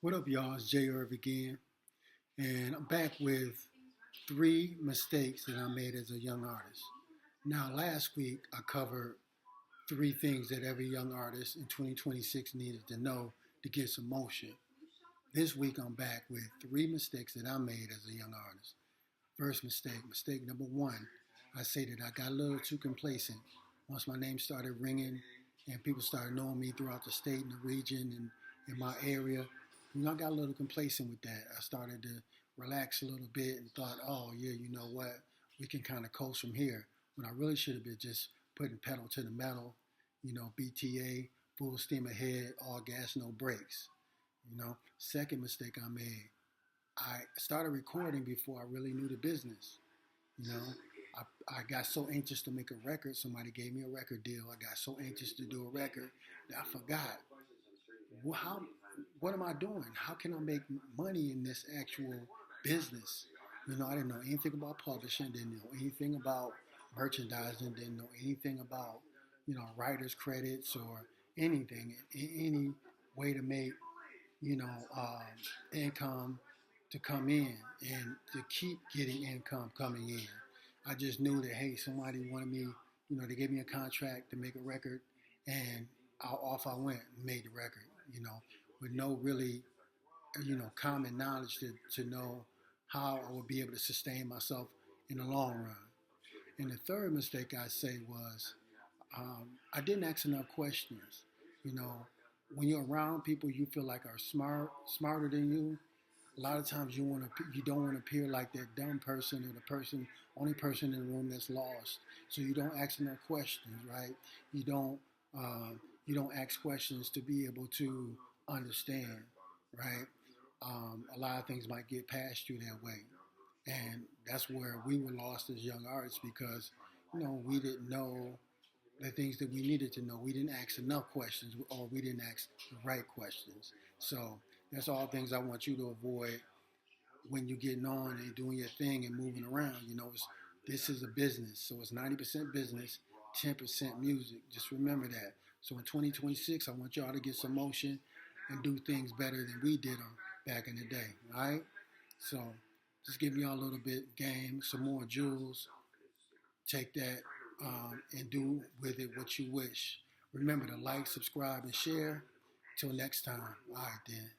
What up, y'all? It's J. Irv again, and I'm back with 3 mistakes that I made as a young artist. Now, last week I covered 3 things that every young artist in 2026 needed to know to get some motion. This week I'm back with 3 mistakes that I made as a young artist. First mistake number one, I say that I got a little too complacent. Once my name started ringing and people started knowing me throughout the state and the region and in my area, I got a little complacent with that. I started to relax a little bit and thought, oh yeah, you know what, we can kind of coast from here. When I really should have been just putting pedal to the metal, BTA, full steam ahead, all gas, no brakes. Second mistake I made, I started recording before I really knew the business. You know, I got so anxious to make a record. Somebody gave me a record deal. I got so anxious to do a record that I forgot. What am I doing? How can I make money in this actual business? I didn't know anything about publishing, didn't know anything about merchandising, didn't know anything about, writer's credits or anything, any way to make, income to come in and to keep getting income coming in. I just knew that, hey, somebody wanted me, they gave me a contract to make a record, and off I went and made the record, with no really, common knowledge to know how I would be able to sustain myself in the long run. And the third mistake I say was I didn't ask enough questions. When you're around people you feel like are smarter than you, a lot of times you don't want to appear like that dumb person or the only person in the room that's lost. So you don't ask enough questions, right? You don't ask questions to be able to understand, right? A lot of things might get past you that way, and that's where we were lost as young artists because we didn't know the things that we needed to know. We didn't ask enough questions, or we didn't ask the right questions. So that's all things I want you to avoid when you're getting on and doing your thing and moving around. This is a business, so it's 90% business, 10% music. Just remember that. So in 2026, I want y'all to get some motion and do things better than we did them back in the day. All right? So just give y'all a little bit game, some more jewels. Take that and do with it what you wish. Remember to like, subscribe, and share. Till next time. All right, then.